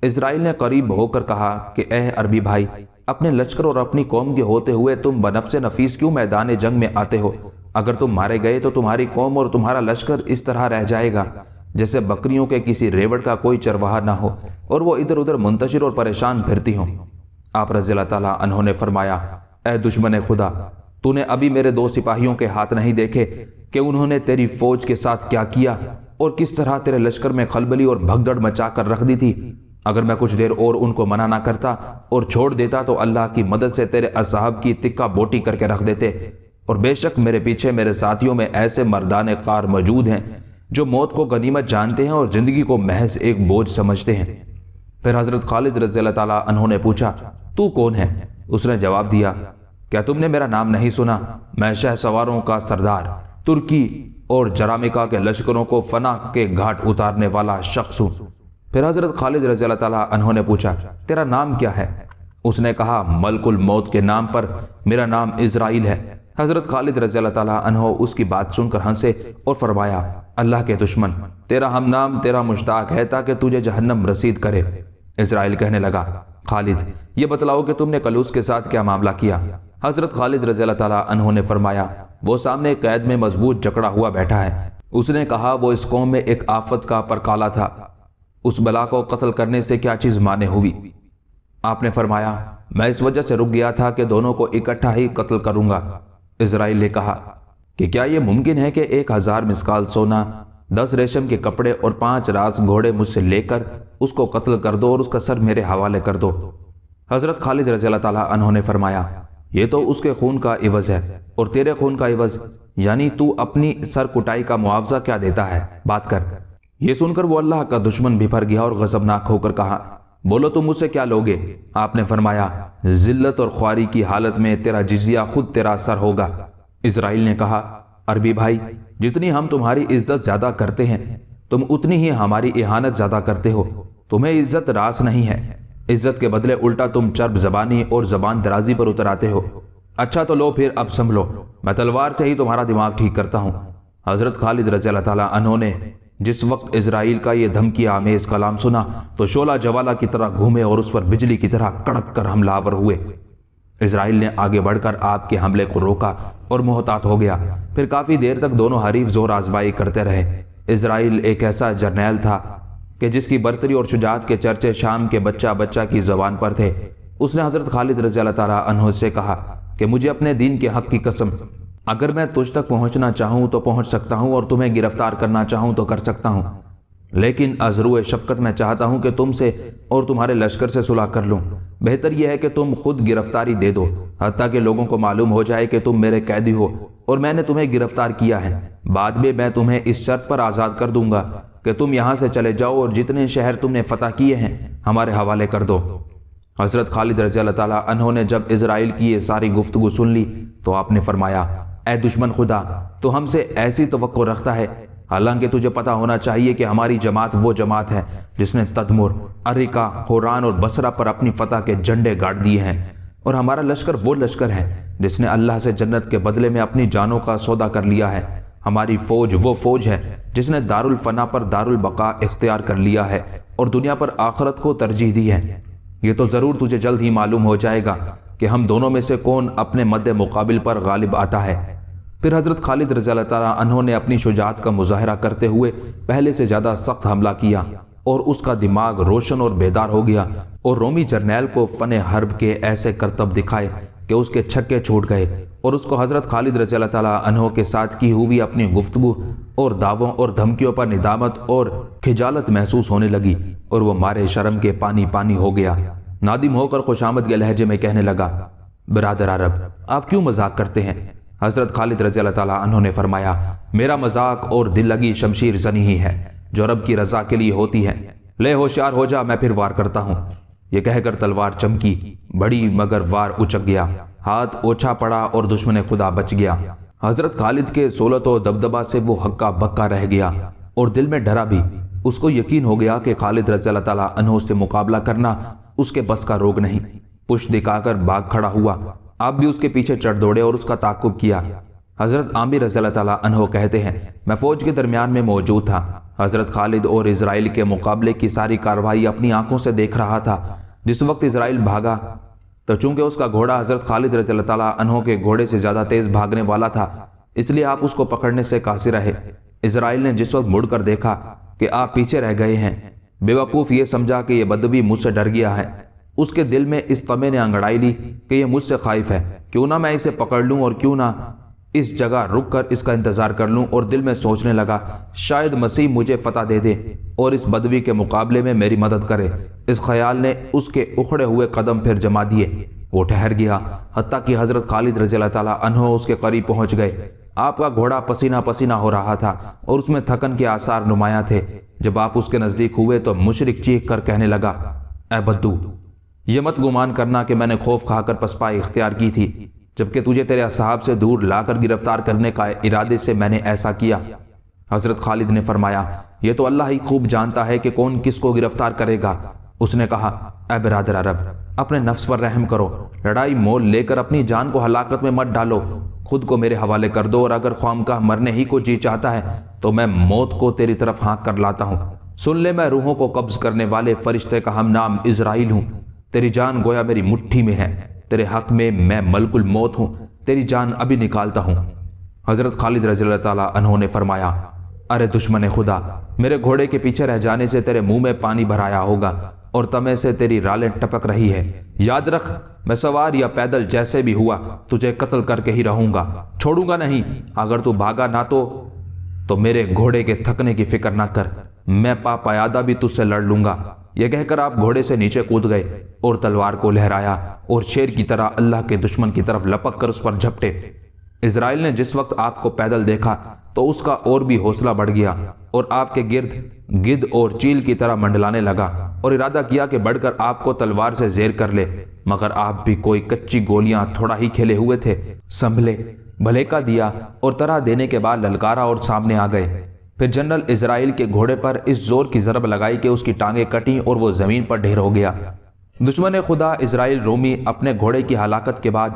اسرائیل نے قریب ہو کر کہا کہ اے عربی بھائی، اپنے لشکر اور اپنی قوم کے ہوتے ہوئے تم بنفس نفیس کیوں میدان جنگ میں آتے ہو؟ اگر تم مارے گئے تو تمہاری قوم اور تمہارا لشکر اس طرح رہ جائے گا جیسے بکریوں کے کسی ریوڑ کا کوئی چرواہا نہ ہو اور وہ ادھر ادھر منتشر اور پریشان پھرتی ہوں۔ آپ رضی اللہ تعالیٰ عنہ نے فرمایا، اے دشمن خدا، تو نے ابھی میرے 2 سپاہیوں کے ہاتھ نہیں دیکھے کہ انہوں نے تیری فوج کے ساتھ کیا کیا اور کس طرح تیرے لشکر میں خلبلی اور بھگدڑ مچا کر رکھ دی تھی؟ اگر میں کچھ دیر اور ان کو منع نہ کرتا اور چھوڑ دیتا تو اللہ کی مدد سے تیرے اصحاب کی تکہ بوٹی کر کے رکھ دیتے، اور بے شک میرے پیچھے میرے ساتھیوں میں ایسے مردان کار موجود ہیں جو موت کو غنیمت جانتے ہیں اور زندگی کو محض ایک بوجھ سمجھتے ہیں۔ پھر حضرت خالد رضی اللہ تعالیٰ عنہ نے پوچھا، تو کون ہے؟ اس نے جواب دیا، کیا تم نے میرا نام نہیں سنا؟ میں شہ سواروں کا سردار، ترکی اور جرامکا کے لشکروں کو فنا کے گھاٹ اتارنے والا شخص ہوں۔ پھر حضرت خالد رضی اللہ تعالیٰ عنہ نے پوچھا، تیرا نام کیا ہے؟ اس نے کہا، ملک الموت کے نام پر میرا نام اسرائیل ہے۔ حضرت خالد رضی اللہ تعالیٰ عنہ اس کی بات سن کر ہنسے اور فرمایا، اللہ کے دشمن، تیرا ہم نام تیرا مشتاق ہے تاکہ تجھے جہنم رسید کرے۔ اسرائیل کہنے لگا، خالد یہ بتلاؤ کہ تم نے کل اس کے ساتھ کیا معاملہ کیا؟ حضرت خالد رضی اللہ تعالیٰ عنہ نے فرمایا، وہ سامنے قید میں مضبوط جکڑا ہوا بیٹھا ہے۔ اس نے کہا، وہ اس قوم میں ایک آفت کا پرکالا تھا، اس بلا کو قتل کرنے سے کیا چیز مانے ہوئی؟ آپ نے فرمایا، میں اس وجہ سے رک گیا تھا کہ دونوں کو اکٹھا ہی قتل کروں گا۔ اسرائیل نے کہا کہ کیا یہ ممکن ہے کہ 1000 مسکال سونا، 10 ریشم کے کپڑے اور 5 راس گھوڑے مجھ سے لے کر اس کو قتل کر دو اور اس کا سر میرے حوالے کر دو؟ حضرت خالد رضی اللہ تعالیٰ عنہ نے فرمایا، یہ تو اس کے خون کا عوض ہے، اور تیرے خون کا عوض یعنی تو اپنی سر کٹائی کا معاوضہ کیا دیتا ہے؟ بات کر۔ یہ سن کر وہ اللہ کا دشمن بھر گیا اور غضبناک ہو کر کہا، بولو تم مجھ سے کیا لوگے؟ آپ نے فرمایا، ذلت اور خواری کی حالت میں تیرا جزیہ خود تیرا سر ہوگا۔ اسرائیل نے کہا، عربی بھائی، جتنی ہم تمہاری عزت زیادہ کرتے ہیں تم اتنی ہی ہماری اہانت زیادہ کرتے ہو۔ تمہیں عزت راس نہیں ہے، عزت کے بدلے الٹا تم چرب زبانی اور زبان درازی پر اتر آتے ہو۔ اچھا تو لو پھر اب سنبھلو، میں تلوار سے ہی تمہارا دماغ ٹھیک کرتا ہوں۔ حضرت خالد رضی اللہ تعالیٰ عنہ نے جس وقت اسرائیل کا یہ دھمکی آمیز کلام سنا تو شعلہ جوالہ کی طرح گھومے اور اس پر بجلی کی طرح کڑک کر حملہ آور ہوئے۔ اسرائیل نے آگے بڑھ کر آپ کے حملے کو روکا اور محتاط ہو گیا۔ پھر کافی دیر تک دونوں حریف زور آزمائی کرتے رہے۔ اسرائیل ایک ایسا جرنیل تھا کہ جس کی برتری اور شجاعت کے چرچے شام کے بچہ بچہ کی زبان پر تھے۔ اس نے حضرت خالد رضی اللہ تعالیٰ عنہ سے کہا کہ مجھے اپنے دین کے حق کی قسم، اگر میں تجھ تک پہنچنا چاہوں تو پہنچ سکتا ہوں اور تمہیں گرفتار کرنا چاہوں تو کر سکتا ہوں، لیکن از روئے شفقت میں چاہتا ہوں کہ تم سے اور تمہارے لشکر سے صلح کر لوں۔ بہتر یہ ہے کہ تم خود گرفتاری دے دو، حتیٰ کہ لوگوں کو معلوم ہو جائے کہ تم میرے قیدی ہو اور میں نے تمہیں گرفتار کیا ہے۔ بعد میں تمہیں اس شرط پر آزاد کر دوں گا کہ تم یہاں سے چلے جاؤ اور جتنے شہر تم نے فتح کیے ہیں ہمارے حوالے کر دو۔ حضرت خالد رضی اللہ تعالیٰ عنہ نے جب اسرائیل کی یہ ساری گفتگو سن لی تو آپ نے فرمایا، اے دشمن خدا، تو ہم سے ایسی توقع رکھتا ہے، حالانکہ تجھے پتا ہونا چاہیے کہ ہماری جماعت وہ جماعت ہے جس نے تدمر، ارکا، حوران اور بصرہ پر اپنی فتح کے جھنڈے گاڑ دیے ہیں، اور ہمارا لشکر وہ لشکر ہے جس نے اللہ سے جنت کے بدلے میں اپنی جانوں کا سودا کر لیا ہے۔ ہماری فوج وہ فوج ہے جس نے دارالفنا پر دارالبقا اختیار کر لیا ہے اور دنیا پر آخرت کو ترجیح دی ہے۔ یہ تو ضرور تجھے جلد ہی معلوم ہو جائے گا کہ ہم دونوں میں سے کون اپنے مد مقابل پر غالب آتا ہے۔ پھر حضرت خالد رضی اللہ تعالیٰ عنہ نے اپنی شجاعت کا مظاہرہ کرتے ہوئے پہلے سے زیادہ سخت حملہ کیا اور اس کا دماغ روشن اور بیدار ہو گیا اور رومی جرنیل کو فن حرب کے ایسے کرتب دکھائے کہ اس کے چھکے چھوٹ گئے اور اس کو حضرت خالد رضی اللہ تعالیٰ عنہ کے ساتھ کی ہوئی اپنی گفتگو اور دعووں اور دھمکیوں پر ندامت اور خجالت محسوس ہونے لگی اور وہ مارے شرم کے پانی پانی ہو گیا۔ نادم ہو کر خوشامد کے لہجے میں کہنے لگا، برادر عرب، آپ کیوں مذاق کرتے ہیں؟ حضرت خالد رضی اللہ تعالیٰ عنہ نے فرمایا، میرا مذاق اور دل لگی شمشیر زنی ہی ہے جو رب کی رضا کے لیے ہوتی ہے۔ لے ہوشیار ہو جا، میں پھر وار کرتا ہوں۔ یہ کہہ کر تلوار چمکی، بڑی مگر وار اچک گیا، ہاتھ اوچھا پڑا اور دشمن خدا بچ گیا۔ حضرت خالد کے سولت و دبدبا سے وہ ہکا بکا رہ گیا اور دل میں ڈرا بھی۔ اس کو یقین ہو گیا کہ خالد رضی اللہ تعالیٰ عنہ سے مقابلہ کرنا اس کے بس کا روگ نہیں۔ پشت دکھا کر بھاگ کھڑا ہوا، آپ بھی اس کے پیچھے چڑھ دوڑے اور اس کا تعاقب کیا۔ حضرت عامر رضی اللہ تعالیٰ عنہ کہتے ہیں، میں فوج کے درمیان میں موجود تھا۔ حضرت خالد اور اسرائیل کے مقابلے کی ساری کارروائی اپنی آنکھوں سے دیکھ رہا تھا۔ جس وقت اسرائیل بھاگا تو چونکہ اس کا گھوڑا حضرت خالد رضی اللہ تعالیٰ عنہ کے گھوڑے سے زیادہ تیز بھاگنے والا تھا، اس لیے آپ اس کو پکڑنے سے قاصر رہے۔ اسرائیل نے جس وقت مڑ کر دیکھا کہ آپ پیچھے رہ گئے ہیں، بے وقوف یہ سمجھا کہ یہ بدوی مجھ سے ڈر گیا ہے۔ اس کے دل میں اس طمع نے انگڑائی لی کہ یہ مجھ سے خائف ہے، کیوں نہ میں اسے پکڑ لوں اور کیوں نہ اس جگہ رک کر اس کا انتظار کر لوں، اور دل میں سوچنے لگا شاید مسیح مجھے فتح دے دے اور اس بدوی کے مقابلے میں میری مدد کرے۔ اس خیال نے اس کے اکھڑے ہوئے قدم پھر جما دیے۔ وہ ٹھہر گیا حتیٰ کہ حضرت خالد رضی اللہ تعالیٰ عنہ اس کے قریب پہنچ گئے۔ آپ کا گھوڑا پسینہ پسینہ ہو رہا تھا اور اس میں تھکن کے آثار نمایاں تھے۔ جب آپ اس کے نزدیک ہوئے تو مشرک چیخ کر کہنے لگا، اے بدو، یہ مت گمان کرنا کہ میں نے خوف کھا کر پسپائی اختیار کی تھی، جبکہ تجھے تیرے اصحاب سے دور لا کر گرفتار کرنے کا ارادے سے میں نے ایسا کیا۔ حضرت خالد نے فرمایا، یہ تو اللہ ہی خوب جانتا ہے کہ کون کس کو گرفتار کرے گا۔ اس نے کہا، اے برادر عرب، اپنے نفس پر رحم کرو، لڑائی مول لے کر اپنی جان کو ہلاکت میں مت ڈالو، خود کو میرے حوالے کر دو، اور اگر خوامخواہ مرنے ہی کو جی چاہتا ہے تو میں موت کو تیری طرف ہانک کر لاتا ہوں۔ سن لے، میں روحوں کو قبض کرنے والے فرشتے کا ہم نام اسرائیل ہوں، تیری جان گویا میری مٹھی میں ہے، تیرے حق میں میں ملک الموت ہوں، تیری جان ابھی نکالتا ہوں۔ حضرت خالد رضی اللہ تعالیٰ عنہ نے فرمایا، ارے دشمن خدا، میرے گھوڑے کے پیچھے رہ جانے سے تیرے منہ میں پانی بھرایا ہوگا اور تمے سے تیری رالیں ٹپک رہی ہے۔ یاد رکھ، میں سوار یا پیدل جیسے بھی ہوا تجھے قتل کر کے ہی رہوں گا، چھوڑوں گا نہیں۔ اگر تو بھاگا نہ تو میرے گھوڑے کے تھکنے کی فکر نہ کر، میں پیادہ بھی تجھ سے لڑ لوں گا۔ یہ کہہ کر آپ گھوڑے سے نیچے کود گئے اور تلوار کو لہرایا اور شیر کی طرح اللہ کے دشمن کی طرف لپک کر اس پر جھپٹے۔ اسرائیل نے جس وقت آپ کو پیدل دیکھا تو اس کا اور بھی حوصلہ بڑھ گیا اور آپ کے گرد گدھ اور چیل کی طرح منڈلانے لگا اور ارادہ کیا کہ بڑھ کر آپ کو تلوار سے زیر کر لے، مگر آپ بھی کوئی کچی گولیاں تھوڑا ہی کھیلے ہوئے تھے، سنبھلے، بھلے کا دیا اور طرح دینے کے بعد للکارا اور سامنے آ گئے۔ پھر جنرل اسرائیل کے گھوڑے پر اس زور کی ضرب لگائی کہ اس کی ٹانگیں کٹیں اور وہ زمین پر ڈھیر ہو گیا۔ دشمن خدا اسرائیل رومی اپنے گھوڑے کی ہلاکت کے بعد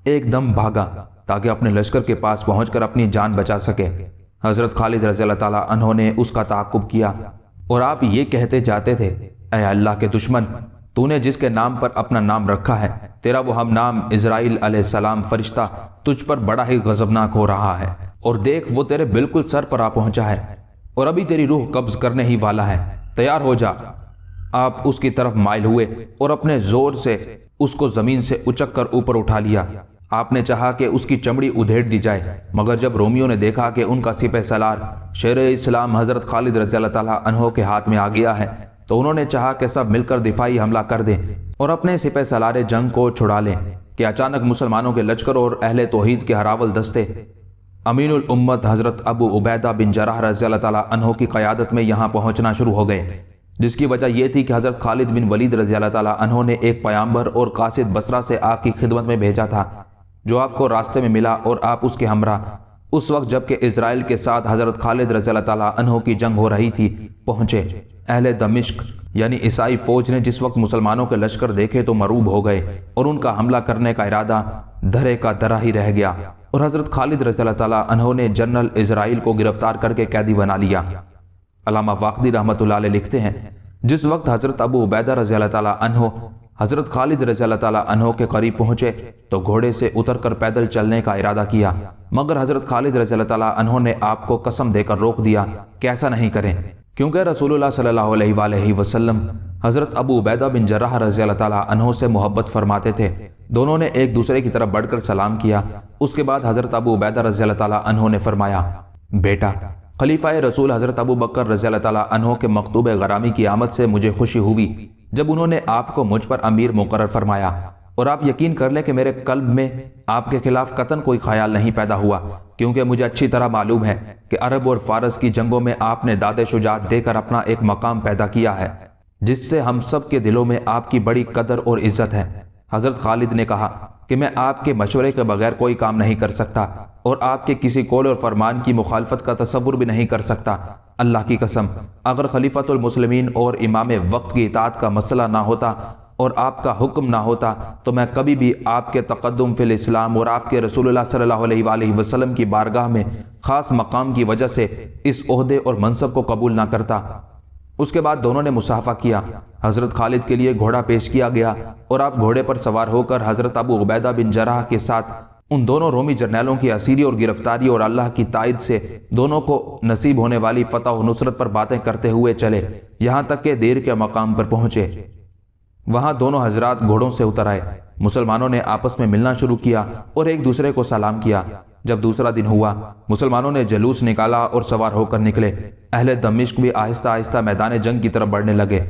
ایک دم بھاگا تاکہ اپنے لشکر کے پاس پہنچ کر اپنی جان بچا سکے۔ حضرت خالد رضی اللہ تعالیٰ عنہ نے اس کا تعاقب کیا اور آپ یہ کہتے جاتے تھے، اے اللہ کے دشمن، تو نے جس کے نام پر اپنا نام رکھا ہے، تیرا وہ ہم نام اسرائیل علیہ السلام فرشتہ تجھ پر بڑا ہی غضبناک ہو رہا ہے، اور دیکھ وہ تیرے بالکل سر پر آ پہنچا ہے اور ابھی تیری روح قبض کرنے ہی والا ہے، تیار ہو جا۔ آپ اس کی طرف مائل ہوئے اور اپنے زور سے اس کو زمین سے اچک کر اوپر اٹھا لیا۔ آپ نے چاہا کہ اس کی چمڑی ادھیڑ دی جائے، مگر جب رومیوں نے دیکھا کہ ان کا سپہ سالار شیر اسلام حضرت خالد رضی اللہ تعالیٰ عنہ کے ہاتھ میں آ گیا ہے تو انہوں نے چاہا کہ سب مل کر دفاعی حملہ کر دیں اور اپنے سپہ سالار جنگ کو چھڑا لیں کہ اچانک مسلمانوں کے لشکر اور اہل توحید کے ہراول دستے امین الامت حضرت ابو عبیدہ بن جراح رضی اللہ تعالیٰ عنہ کی قیادت میں یہاں پہنچنا شروع ہو گئے، جس کی وجہ یہ تھی کہ حضرت خالد بن ولید رضی اللہ تعالیٰ عنہ نے ایک پیامبر اور قاصد بصرہ سے آپ کی خدمت میں بھیجا تھا، جو آپ کو راستے میں ملا اور آپ اس کے ہمراہ اس وقت جبکہ اسرائیل کے ساتھ حضرت خالد رضی اللہ تعالیٰ عنہ کی جنگ ہو رہی تھی پہنچے۔ اہل دمشق یعنی عیسائی فوج نے جس وقت مسلمانوں کے لشکر دیکھے تو مروب ہو گئے اور ان کا حملہ کرنے کا ارادہ دھرے کا درا ہی رہ گیا، اور حضرت خالد رضی اللہ تعالیٰ عنہ نے جنرل اسرائیل کو گرفتار کر کے قیدی بنا لیا۔ علامہ واقدی رحمۃ اللہ علیہ لکھتے ہیں، جس وقت حضرت ابو عبیدہ رضی اللہ تعالیٰ عنہ حضرت خالد رضی اللہ تعالیٰ عنہ کے قریب پہنچے تو گھوڑے سے اتر کر پیدل چلنے کا ارادہ کیا، مگر حضرت خالد رضی اللہ تعالیٰ عنہ نے آپ کو قسم دے کر روک دیا کہ ایسا نہیں کریں، کیونکہ رسول اللہ صلی اللہ علیہ وآلہ وسلم حضرت ابو عبیدہ بن جراح رضی اللہ تعالیٰ عنہ سے محبت فرماتے تھے۔ دونوں نے ایک دوسرے کی طرف بڑھ کر سلام کیا۔ اس کے بعد حضرت ابو عبیدہ رضی اللہ تعالیٰ عنہ نے فرمایا، بیٹا، خلیفہ رسول حضرت ابو بکر رضی اللہ تعالیٰ عنہ کے مکتوب غرامی کی آمد سے مجھے خوشی ہوئی جب انہوں نے آپ کو مجھ پر امیر مقرر فرمایا، اور آپ یقین کر لیں کہ میرے قلب میں آپ کے خلاف قطعاً کوئی خیال نہیں پیدا ہوا، کیونکہ مجھے اچھی طرح معلوم ہے کہ عرب اور فارس کی جنگوں میں آپ نے داد شجاعت دے کر اپنا ایک مقام پیدا کیا ہے، جس سے ہم سب کے دلوں میں آپ کی بڑی قدر اور عزت ہے۔ حضرت خالد نے کہا کہ میں آپ کے مشورے کے بغیر کوئی کام نہیں کر سکتا اور آپ کے کسی قول اور فرمان کی مخالفت کا تصور بھی نہیں کر سکتا۔ اللہ کی قسم، اگر خلیفۃ المسلمین اور امام وقت کی اطاعت کا مسئلہ نہ ہوتا اور آپ کا حکم نہ ہوتا تو میں کبھی بھی آپ کے تقدم فی الاسلام اور آپ کے رسول اللہ صلی اللہ علیہ وآلہ وسلم کی بارگاہ میں خاص مقام کی وجہ سے اس عہدے اور منصب کو قبول نہ کرتا۔ اس کے بعد دونوں نے مصافحہ کیا۔ حضرت خالد کے لیے گھوڑا پیش کیا گیا اور آپ گھوڑے پر سوار ہو کر حضرت ابو عبیدہ بن جراح کے ساتھ ان دونوں رومی جرنیلوں کی اسیری اور گرفتاری اور اللہ کی تائید سے دونوں کو نصیب ہونے والی فتح و نصرت پر باتیں کرتے ہوئے چلے، یہاں تک کہ دیر کے مقام پر پہنچے۔ وہاں دونوں حضرات گھوڑوں سے اتر آئے۔ مسلمانوں نے آپس میں ملنا شروع کیا اور ایک دوسرے کو سلام کیا۔ جب دوسرا دن ہوا، مسلمانوں نے جلوس نکالا اور سوار ہو کر نکلے۔ اہل دمشق بھی آہستہ آہستہ میدان جنگ کی طرف بڑھنے لگے۔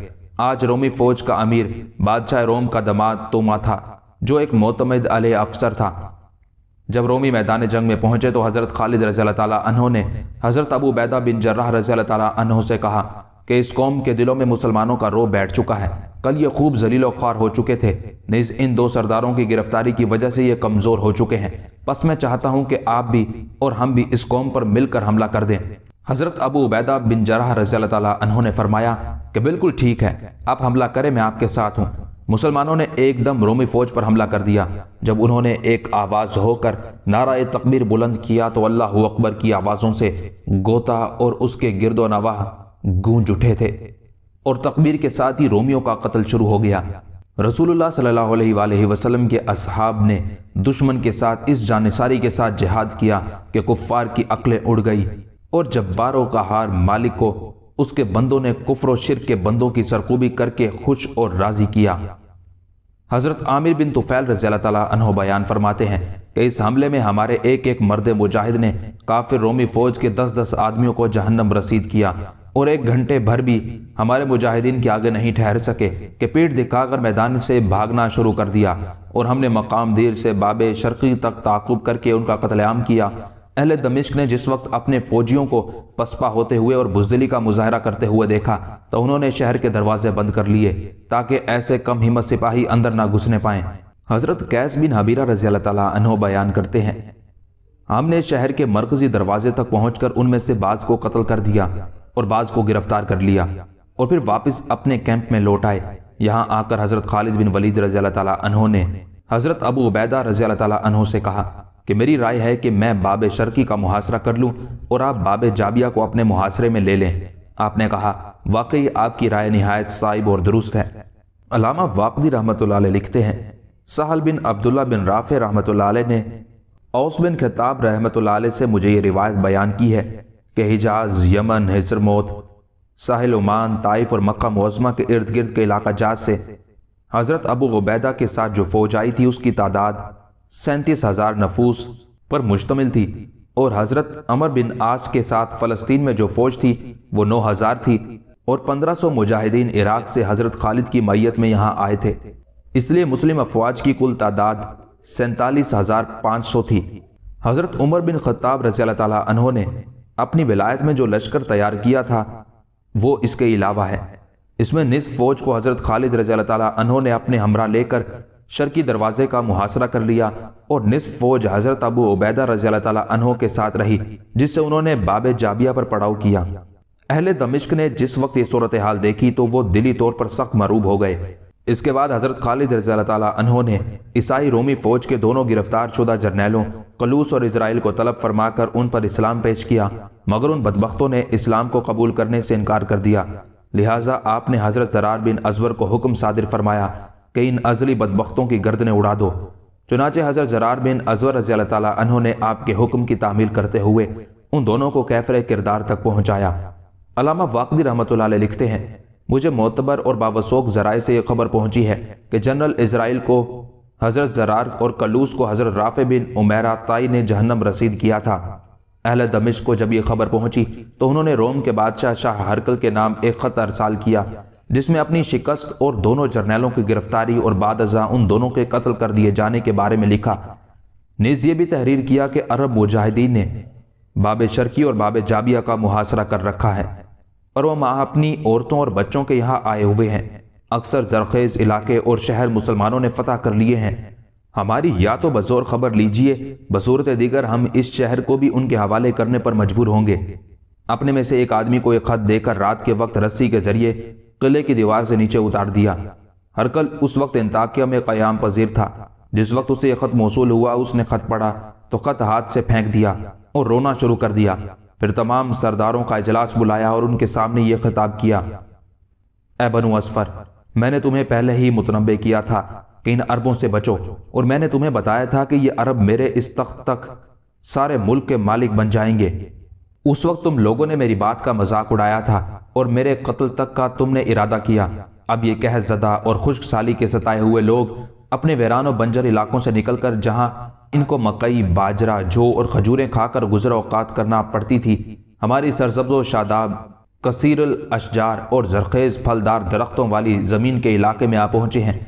آج رومی فوج کا امیر بادشاہ روم کا دماد توما تھا، جو ایک معتمد علیہ افسر تھا۔ جب رومی میدان جنگ میں پہنچے تو حضرت خالد رضی اللہ تعالیٰ عنہ نے حضرت ابو عبیدہ بن جراح رضی اللہ تعالیٰ عنہ سے کہا کہ اس قوم کے دلوں میں مسلمانوں کا رو بیٹھ چکا ہے۔ کل یہ خوب ذلیل و خوار ہو چکے تھے، نیز ان دو سرداروں کی گرفتاری کی وجہ سے یہ کمزور ہو چکے ہیں۔ بس میں چاہتا ہوں کہ آپ بھی اور ہم بھی اس قوم پر مل کر حملہ کر دیں۔ حضرت ابو عبیدہ بن جراح رضی اللہ تعالیٰ عنہ نے فرمایا کہ بالکل ٹھیک ہے، آپ حملہ کریں، میں آپ کے ساتھ ہوں۔ مسلمانوں نے ایک دم رومی فوج پر حملہ کر دیا۔ جب انہوں نے ایک آواز ہو کر نعرہ تکبیر بلند کیا تو اللہ اکبر کی آوازوں سے غوطہ اور اس کے گرد و نواح گونج اٹھے تھے، اور تکبیر کے ساتھ ہی رومیوں کا قتل شروع ہو گیا۔ رسول اللہ صلی اللہ علیہ وآلہ وسلم کے اصحاب نے دشمن کے ساتھ اس جانثاری کے ساتھ جہاد کیا کہ کفار کی عقلیں اڑ گئی، اور جباروں کا ہار مالک کو اس کے بندوں نے کفر و شرک کے بندوں کی سرکوبی کر کے خوش اور راضی کیا۔ حضرت عامر بن طفیل رضی اللہ تعالیٰ عنہ بیان فرماتے ہیں کہ اس حملے میں ہمارے ایک ایک مرد مجاہد نے کافر رومی فوج کے 10 آدمیوں کو جہنم رسید کیا، اور 1 گھنٹے بھر بھی ہمارے مجاہدین کے آگے نہیں ٹھہر سکے کہ پیٹ دکھا کر میدان سے بھاگنا شروع کر دیا، اور ہم نے مقام دیر سے باب شرقی تک تعاقب کر کے ان کا قتل عام کیا۔ اہل دمشق نے جس وقت اپنے فوجیوں کو پسپا ہوتے ہوئے اور بزدلی کا مظاہرہ کرتے ہوئے دیکھا تو انہوں نے شہر کے دروازے بند کر لیے تاکہ ایسے کم ہمت سپاہی اندر نہ گھسنے پائیں۔ حضرت قیس بن حبیرہ رضی اللہ تعالیٰ عنہ بیان کرتے ہیں، ہم نے شہر کے مرکزی دروازے تک پہنچ کر ان میں سے بعض کو قتل کر دیا اور بعض کو گرفتار کر لیا، اور پھر واپس اپنے کیمپ میں لوٹ آئے۔ یہاں آ کر حضرت خالد بن ولید رضی اللہ تعالیٰ عنہ نے حضرت ابو عبیدہ رضی اللہ تعالیٰ عنہ سے کہا کہ میری رائے ہے کہ میں باب شرقی کا محاصرہ کر لوں اور آپ باب جابیہ کو اپنے محاصرے میں لے لیں۔ آپ نے کہا واقعی آپ کی رائے نہایت صائب اور درست ہے۔ علامہ واقدی رحمۃ اللہ علیہ لکھتے ہیں، سہل بن عبداللہ بن رافع رحمۃ اللہ علیہ نے اوس بن خطاب رحمۃ اللہ علیہ سے مجھے یہ روایت بیان کی ہے کہ حجاز، یمن، حضرموت، ساحل عمان، طائف اور مکہ معظمہ کے ارد گرد کے علاقہ جات سے حضرت ابو عبیدہ کے ساتھ جو فوج آئی تھی اس کی تعداد 37,000 نفوس پر مشتمل تھی، اور حضرت عمر بن عاص کے ساتھ فلسطین میں جو فوج تھی وہ 9,000 تھی، اور 1500 مجاہدین عراق سے حضرت خالد کی معیت میں یہاں آئے تھے۔ اس لیے مسلم افواج کی کل تعداد 47,500 تھی۔ حضرت عمر بن خطاب رضی اللہ تعالیٰ عنہ نے اپنی ولایت میں جو لشکر تیار کیا تھا وہ اس کے علاوہ ہے۔ اس میں نصف فوج کو حضرت خالد رضی اللہ تعالیٰ عنہ نے اپنے ہمراہ لے کر شرقی دروازے کا محاصرہ کر لیا، اور نصف فوج حضرت ابو عبیدہ رضی اللہ تعالیٰ عنہ کے ساتھ رہی، جس سے انہوں نے باب جابیہ پر پڑاؤ کیا۔ اہل دمشق نے جس وقت یہ صورتحال دیکھی تو وہ دلی طور پر سخت مرعوب ہو گئے۔ اس کے بعد حضرت خالد رضی اللہ تعالیٰ عنہ نے عیسائی رومی فوج کے دونوں گرفتار شدہ جرنیلوں قلوس اور اسرائیل کو طلب فرما کر ان پر اسلام پیش کیا، مگر ان بدبختوں نے اسلام کو قبول کرنے سے انکار کر دیا۔ لہٰذا آپ نے حضرت زرار بن ازور کو حکم صادر فرمایا کہ ان ازلی بدبختوں کی گردنیں اڑا دو۔ چنانچہ حضرت زرار بن ازور رضی اللہ تعالیٰ عنہ نے آپ کے حکم کی تعمیل کرتے ہوئے ان دونوں کو کیفر کردار تک پہنچایا۔ علامہ واقدی رحمۃ اللہ علیہ لکھتے ہیں، مجھے معتبر اور باوثوق ذرائع سے یہ خبر پہنچی ہے کہ جنرل اسرائیل کو حضرت زرار اور کلوس کو حضرت رافع بن عمیرہ طائی نے جہنم رسید کیا تھا۔ اہل دمشق کو جب یہ خبر پہنچی تو انہوں نے روم کے بادشاہ شاہ ہرقل کے نام ایک خط ارسال کیا، جس میں اپنی شکست اور دونوں جرنیلوں کی گرفتاری اور بعد ازاں ان دونوں کے قتل کر دیے جانے کے بارے میں لکھا۔ نیز یہ بھی تحریر کیا کہ عرب مجاہدین نے باب شرقی اور باب جابیہ کا محاصرہ کر رکھا ہے اور وہ اپنی عورتوں اور بچوں کے یہاں آئے ہوئے ہیں۔ اکثر زرخیز علاقے اور شہر مسلمانوں نے فتح کر لیے ہیں۔ ہماری یا تو بزور خبر لیجئے، بصورت دیگر ہم اس شہر کو بھی ان کے حوالے کرنے پر مجبور ہوں گے۔ اپنے میں سے ایک آدمی کو ایک خط دے کر رات کے وقت رسی کے ذریعے قلعے کی دیوار سے نیچے اتار دیا۔ ہرقل اس وقت انطاکیہ میں قیام پذیر تھا۔ جس وقت اسے یہ خط موصول ہوا، اس نے خط پڑھا تو خط ہاتھ سے پھینک دیا اور رونا شروع کر دیا۔ پھر تمام سرداروں کا اجلاس بلایا اور ان کے سامنے یہ خطاب کیا، اے بنو اصفر، میں نے تمہیں پہلے ہی متنبع کیا تھا کہ ان عربوں سے بچو، اور میں نے تمہیں بتایا تھا کہ یہ عرب میرے اس تخت تک سارے ملک کے مالک بن جائیں گے۔ اس وقت تم لوگوں نے میری بات کا مذاق اڑایا تھا اور میرے قتل تک کا تم نے ارادہ کیا۔ اب یہ قحط زدہ اور خشک سالی کے ستائے ہوئے لوگ اپنے ویران و بنجر علاقوں سے نکل کر جہاں ان کو مکئی، باجرہ، جو اور کھجوریں کھا کر گزر اوقات کرنا پڑتی تھی، ہماری سرسبز و شاداب، کثیر الاشجار اور زرخیز پھلدار درختوں والی زمین کے علاقے میں آ پہنچے ہیں۔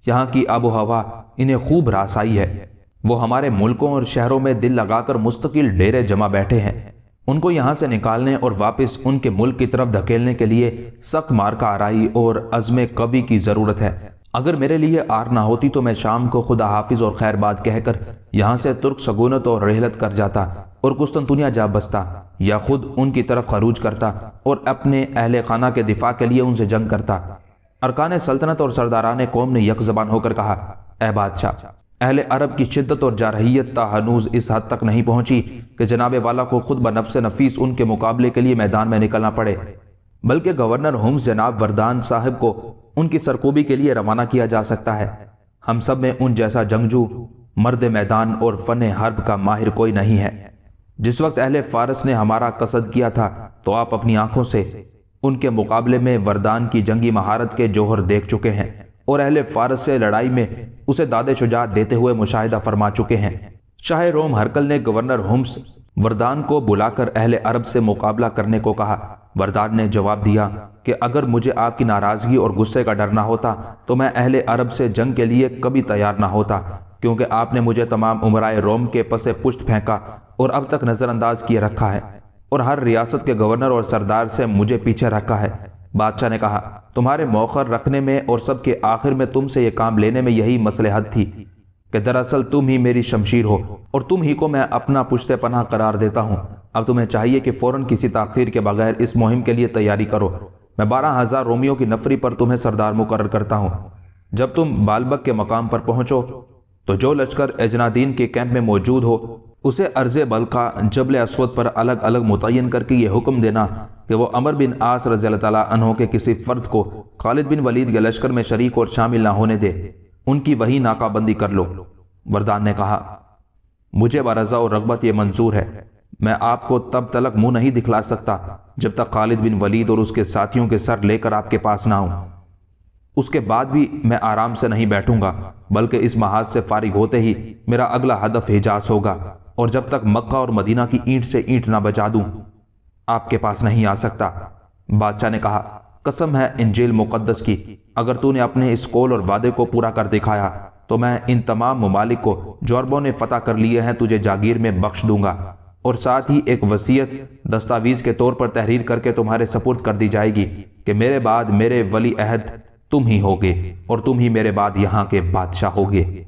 یہاں کی آب و ہوا انہیں خوب راس آئی ہے۔ وہ ہمارے ملکوں اور شہروں میں دل لگا کر مستقل ڈیرے جمع بیٹھے ہیں۔ ان کو یہاں سے نکالنے اور واپس ان کے ملک کی طرف دھکیلنے کے لیے سخت مارکہ آرائی اور عزم قوی کی ضرورت ہے۔ اگر میرے لیے آر نہ ہوتی تو میں شام کو خدا حافظ اور خیر باد کہہ کر یہاں سے ترک سگونت اور رحلت کر جاتا اور قسطنطنیہ جا بستا، یا خود ان کی طرف خروج کرتا اور اپنے اہل خانہ کے دفاع کے لیے ان سے جنگ کرتا۔ ارکان سلطنت اور سرداران قوم نے یک زبان ہو کر کہا، اے بادشاہ، اہل عرب کی شدت اور جارحیت تا ہنوز اس حد تک نہیں پہنچی کہ جناب والا کو خود بنفس نفیس ان کے مقابلے کے لیے میدان میں نکلنا پڑے، بلکہ گورنر ہومز جناب وردان صاحب کو ان کی سرکوبی کے لیے روانہ کیا جا سکتا ہے۔ ہم سب میں ان جیسا جنگجو، مرد میدان اور فن حرب کا ماہر کوئی نہیں ہے۔ جس وقت اہل فارس نے ہمارا قصد کیا تھا تو آپ اپنی آنکھوں سے ان کے مقابلے میں وردان کی جنگی مہارت کے جوہر دیکھ چکے ہیں اور اہل فارس سے لڑائی میں اسے داد شجاعت دیتے ہوئے مشاہدہ فرما چکے ہیں۔ شاہ روم ہرقل نے گورنر ہومس وردان کو بلا کر اہل عرب سے مقابلہ کرنے کو کہا۔ وردان نے جواب دیا کہ اگر مجھے آپ کی ناراضگی اور غصے کا ڈر نہ ہوتا تو میں اہل عرب سے جنگ کے لیے کبھی تیار نہ ہوتا، کیونکہ آپ نے مجھے تمام امرائے روم کے پس پشت پھینکا اور اب تک نظر انداز کیے رکھا ہے، اور ہر ریاست کے گورنر اور سردار سے مجھے پیچھے رکھا ہے۔ بادشاہ نے کہا، تمہارے موخر رکھنے میں اور سب کے آخر میں تم سے یہ کام لینے میں یہی مصلحت تھی کہ دراصل تم ہی میری شمشیر ہو اور تم ہی کو میں اپنا پشت پناہ قرار دیتا ہوں۔ اب تمہیں چاہیے کہ فوراً کسی تاخیر کے بغیر اس مہم کے لیے تیاری کرو۔ میں 12,000 رومیوں کی نفری پر تمہیں سردار مقرر کرتا ہوں۔ جب تم بالبک کے مقام پر پہنچو تو جو لشکر اجنادین کے کیمپ میں موجود ہو اسے ارض بلقا جبل اسود پر الگ الگ متعین کر کے یہ حکم دینا کہ وہ عمر بن عاص رضی اللہ تعالیٰ عنہ کے کسی فرد کو خالد بن ولید کے لشکر میں شریک اور شامل نہ ہونے دے، ان کی وہی ناکہ بندی کر لو۔ وردان نے کہا، مجھے برضا و رغبت یہ منظور ہے، میں آپ کو تب تلک منہ نہیں دکھلا سکتا جب تک خالد بن ولید اور اس کے ساتھیوں کے سر لے کر آپ کے پاس نہ آؤں۔ اس کے بعد بھی میں آرام سے نہیں بیٹھوں گا، بلکہ اس محاذ سے فارغ ہوتے ہی میرا اگلا ہدف حجاز ہوگا، اور جب تک مکہ اور مدینہ کی اینٹ سے اینٹ نہ بچا دوں آپ کے پاس نہیں آ سکتا۔ بادشاہ نے کہا، قسم ہے انجیل مقدس کی، اگر تو نے اپنے اس قول اور وعدے کو پورا کر دکھایا تو میں ان تمام ممالک کو جو عربوں نے فتح کر لیے ہیں تجھے جاگیر میں بخش دوں گا، اور ساتھ ہی ایک وصیت دستاویز کے طور پر تحریر کر کے تمہارے سپرد کر دی جائے گی کہ میرے بعد میرے ولی عہد تم ہی ہوگے اور تم ہی میرے بعد یہاں کے بادشاہ ہوگے۔